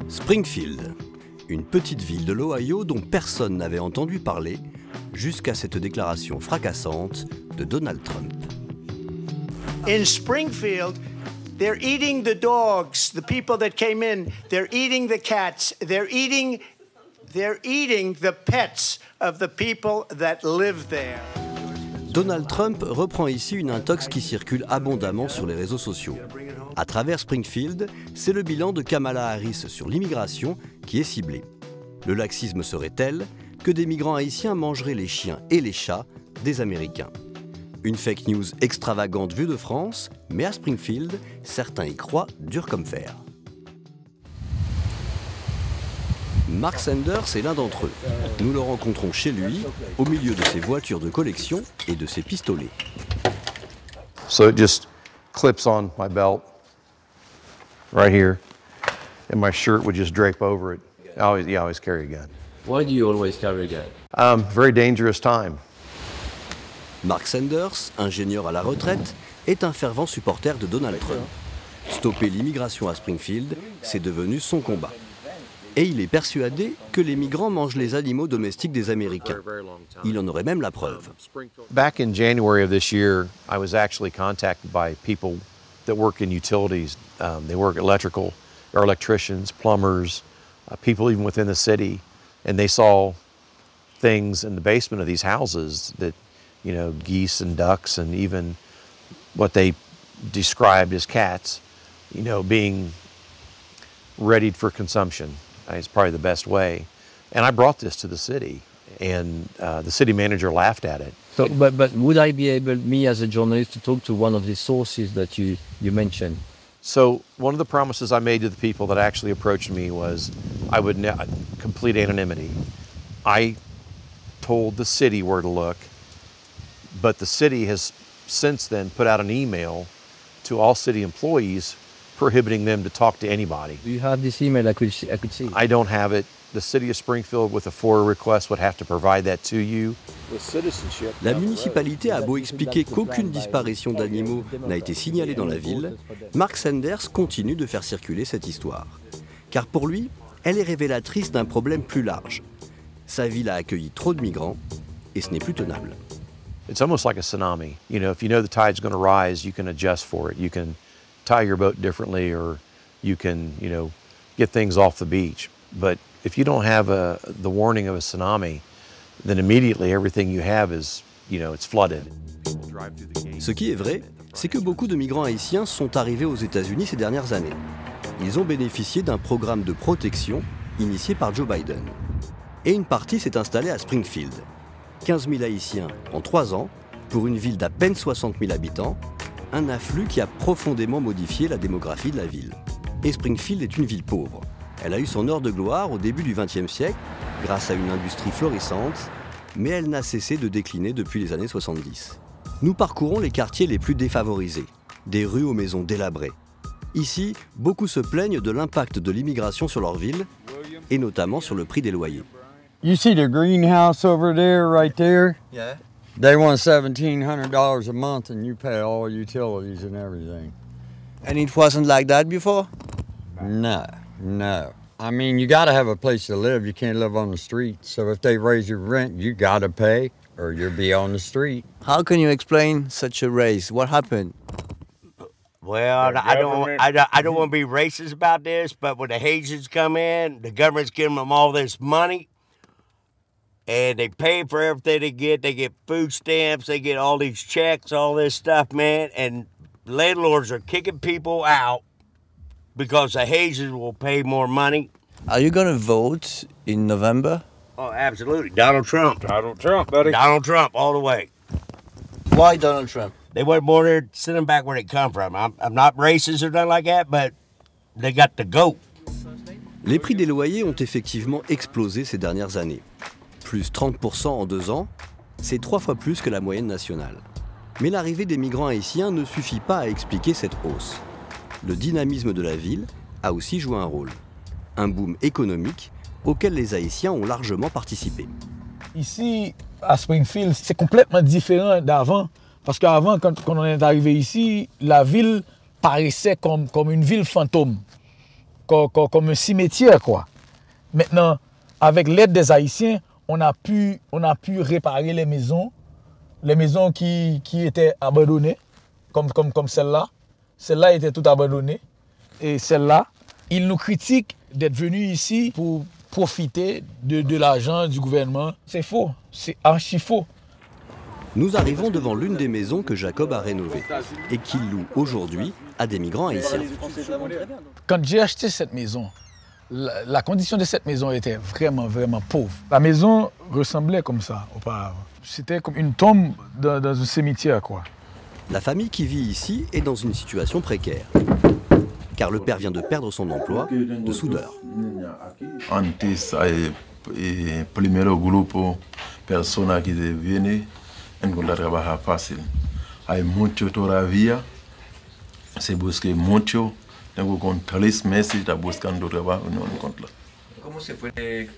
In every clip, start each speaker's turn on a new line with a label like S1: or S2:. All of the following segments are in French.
S1: Springfield, une petite ville de l'Ohio dont personne n'avait entendu parler jusqu'à cette déclaration fracassante de Donald Trump.
S2: In Springfield, they're eating the dogs, the people that came in, they're eating the cats, they're eating the pets of the people that live there.
S1: Donald Trump reprend ici une intox qui circule abondamment sur les réseaux sociaux. À travers Springfield, c'est le bilan de Kamala Harris sur l'immigration qui est ciblé. Le laxisme serait tel que des migrants haïtiens mangeraient les chiens et les chats des Américains. Une fake news extravagante vue de France, mais à Springfield, certains y croient dur comme fer. Mark Sanders est l'un d'entre eux. Nous le rencontrons chez lui, au milieu de ses voitures de collection et de ses pistolets.
S3: So it just clips on my belt right here, and my shirt would just drape over it. I always carry a gun.
S4: Why do you always carry a gun?
S3: Very dangerous time.
S1: Mark Sanders, ingénieur à la retraite, est un fervent supporter de Donald Trump. Stopper l'immigration à Springfield, c'est devenu son combat. Et il est persuadé que les migrants mangent les animaux domestiques des Américains. Il en aurait même la preuve.
S3: Back in January of this year, I was actually contacted by people that work in utilities. They work electrical, or electricians, plumbers, people even within the city, and they saw things in the basement of these houses that, you know, geese and ducks and even what they described as cats, you know, being readied for consumption. It's probably the best way. And I brought this to the city, and the city manager laughed at it.
S4: So, but would I be able, me as a journalist, to talk to one of the sources that you mentioned?
S3: So one of the promises I made to the people that actually approached me was I would complete anonymity. I told the city where to look, but the city has since then put out an email to all city employees prohibiting them to talk to anybody.
S4: Do you have this email? I could see.
S3: I don't have it. The city of Springfield, with a FOIA request, would have to provide that to you.
S1: La municipalité a beau expliquer qu'aucune disparition d'animaux n'a été signalée dans la ville, Mark Sanders continue de faire circuler cette histoire. Car pour lui, elle est révélatrice d'un problème plus large. Sa ville a accueilli trop de migrants et ce n'est plus tenable.
S3: It's almost like a tsunami. You know, if you know the tide's going to rise, you can adjust for it. You can tie your boat differently, or you can, you know, get things off the beach. But if you don't have the warning of a tsunami, then immediately everything you have is, you know, it's flooded.
S1: Ce qui est vrai, c'est que beaucoup de migrants haïtiens sont arrivés aux États-Unis ces dernières années. Ils ont bénéficié d'un programme de protection initié par Joe Biden. Et une partie s'est installée à Springfield. 15 000 Haïtiens en 3 ans, pour une ville d'à peine 60 000 habitants, un afflux qui a profondément modifié la démographie de la ville. Et Springfield est une ville pauvre. Elle a eu son heure de gloire au début du XXe siècle, grâce à une industrie florissante, mais elle n'a cessé de décliner depuis les années 70. Nous parcourons les quartiers les plus défavorisés, des rues aux maisons délabrées. Ici, beaucoup se plaignent de l'impact de l'immigration sur leur ville, et notamment sur le prix des loyers.
S5: You see the greenhouse over there, right there?
S6: Yeah.
S5: They want $1,700 a month and you pay all utilities and everything.
S6: And it wasn't like that before?
S5: No. I mean, you gotta have a place to live. You can't live on the street. So if they raise your rent, you gotta pay or you'll be on the street.
S6: How can you explain such a raise? What happened?
S7: Well, I don't want to be racist about this, but when the Haitians come in, the government's giving them all this money, and they pay for everything they get. They get food stamps, they get all these checks, all this stuff, man, and landlords are kicking people out because the Haitians will pay more money.
S6: Are you going to vote in November?
S7: Oh, absolutely. Donald Trump.
S8: Donald Trump, buddy.
S7: Donald Trump, all the way.
S6: Why Donald Trump?
S7: They want more there, send them back where they come from. I'm not racist or nothing like that, but they got the goat.
S1: Les prix des loyers ont effectivement explosé ces dernières années. Plus 30% en 2 ans, c'est 3 fois plus que la moyenne nationale. Mais l'arrivée des migrants haïtiens ne suffit pas à expliquer cette hausse. Le dynamisme de la ville a aussi joué un rôle. Un boom économique auquel les Haïtiens ont largement participé.
S8: Ici, à Springfield, c'est complètement différent d'avant. Parce qu'avant, quand on est arrivé ici, la ville paraissait comme une ville fantôme. comme un cimetière, quoi. Maintenant, avec l'aide des Haïtiens, on a pu réparer les maisons qui étaient abandonnées, comme celle-là. Celle-là était toute abandonnée. Et celle-là, ils nous critiquent d'être venus ici pour profiter de l'argent du gouvernement. C'est faux, c'est archi faux.
S1: Nous arrivons devant l'une des maisons que Jacob a rénovées et qu'il loue aujourd'hui à des migrants haïtiens.
S8: Quand j'ai acheté cette maison, la condition de cette maison était vraiment, vraiment pauvre. La maison ressemblait comme ça auparavant. C'était comme une tombe dans un cimetière, quoi.
S1: La famille qui vit ici est dans une situation précaire, car le père vient de perdre son emploi de soudeur.
S9: Antes, el primero grupo personas que vienen encontrar trabajo fácil. Hay mucho todavía, se busca mucho. Tengo con 3 meses está buscando trabajo y no encuentra.
S6: ¿Cómo se puede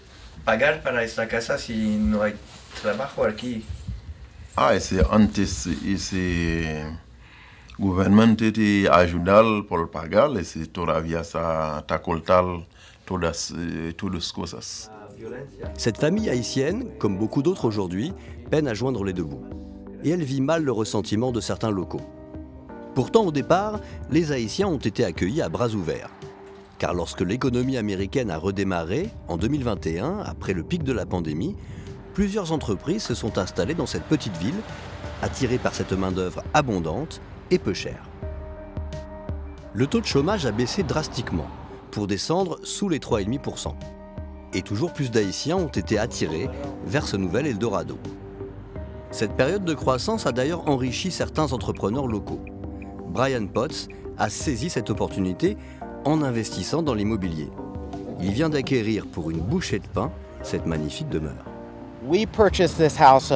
S6: pagar para esta casa si no hay trabajo aquí?
S9: Ese antes ese gobierno te ayudar por pagar, ese todavía está cortar todas las cosas.
S1: Cette famille haïtienne, comme beaucoup d'autres aujourd'hui, peine à joindre les deux bouts. Et elle vit mal le ressentiment de certains locaux. Pourtant, au départ, les Haïtiens ont été accueillis à bras ouverts. Car lorsque l'économie américaine a redémarré, en 2021, après le pic de la pandémie, plusieurs entreprises se sont installées dans cette petite ville, attirées par cette main-d'œuvre abondante et peu chère. Le taux de chômage a baissé drastiquement, pour descendre sous les 3,5%. Et toujours plus d'Haïtiens ont été attirés vers ce nouvel Eldorado. Cette période de croissance a d'ailleurs enrichi certains entrepreneurs locaux. Brian Potts a saisi cette opportunité en investissant dans l'immobilier. Il vient d'acquérir pour une bouchée de pain cette magnifique demeure.
S10: We purchased this house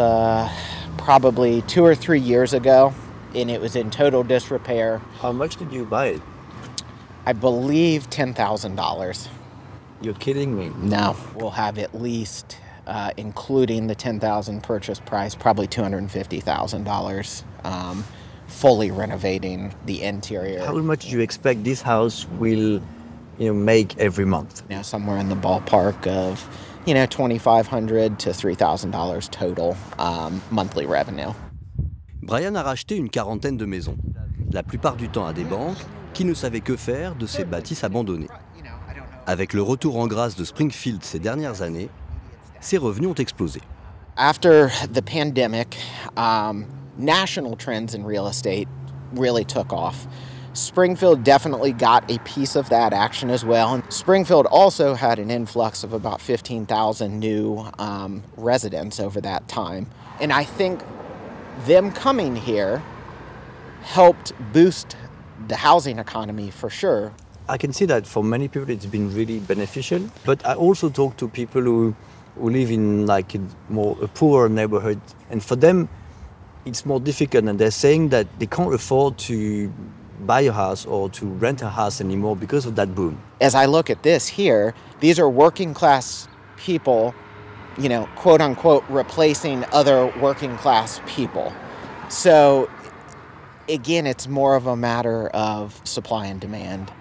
S10: probably 2 or 3 years ago, and it was in total disrepair.
S6: How much did you buy it?
S10: I believe $10,000.
S6: You're kidding me.
S10: No, we'll have at least, including the $10,000 purchase price, probably $250,000. Fully renovating the interior.
S6: How much do you expect this house will, make every month?
S10: Somewhere in the ballpark of, $2,500 to $3,000 total monthly revenue.
S1: Brian a racheté une quarantaine de maisons, la plupart du temps à des banques qui ne savaient que faire de ces bâtisses abandonnées. Avec le retour en grâce de Springfield ces dernières années, ses revenus ont explosé.
S10: After the pandemic, national trends in real estate really took off. Springfield definitely got a piece of that action as well. And Springfield also had an influx of about 15,000 new residents over that time. And I think them coming here helped boost the housing economy for sure.
S6: I can see that for many people it's been really beneficial, but I also talk to people who live in a poorer neighborhood, and for them it's more difficult, and they're saying that they can't afford to buy a house or to rent a house anymore because of that boom.
S10: As I look at this here, these are working class people, quote unquote, replacing other working class people. So again, it's more of a matter of supply and demand.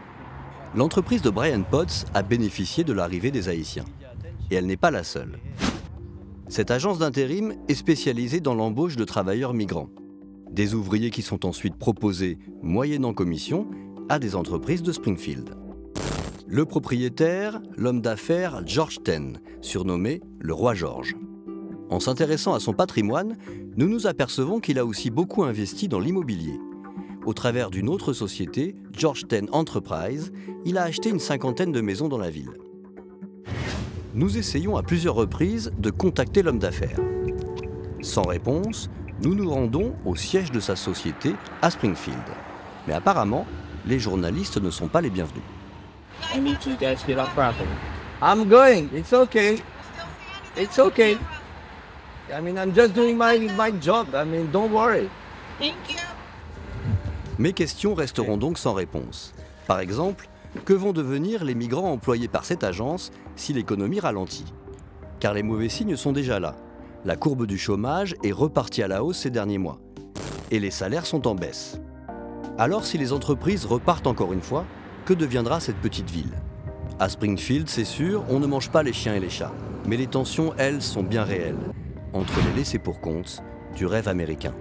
S1: L'entreprise de Brian Potts a bénéficié de l'arrivée des Haïtiens. Et elle n'est pas la seule. Cette agence d'intérim est spécialisée dans l'embauche de travailleurs migrants. Des ouvriers qui sont ensuite proposés, moyennant commission, à des entreprises de Springfield. Le propriétaire, l'homme d'affaires George Ten, surnommé le Roi George. En s'intéressant à son patrimoine, nous nous apercevons qu'il a aussi beaucoup investi dans l'immobilier. Au travers d'une autre société, George Ten Enterprise, il a acheté une 50aine de maisons dans la ville. Nous essayons à plusieurs reprises de contacter l'homme d'affaires. Sans réponse, nous nous rendons au siège de sa société à Springfield. Mais apparemment, les journalistes ne sont pas les bienvenus.
S4: I need you guys get off property. I'm going. It's okay. It's okay. I'm just doing my job. Don't worry.
S11: Thank you.
S1: Mes questions resteront donc sans réponse. Par exemple, que vont devenir les migrants employés par cette agence si l'économie ralentit? Car les mauvais signes sont déjà là. La courbe du chômage est repartie à la hausse ces derniers mois. Et les salaires sont en baisse. Alors si les entreprises repartent encore une fois, que deviendra cette petite ville? À Springfield, c'est sûr, on ne mange pas les chiens et les chats. Mais les tensions, elles, sont bien réelles, entre les laissés-pour-compte du rêve américain.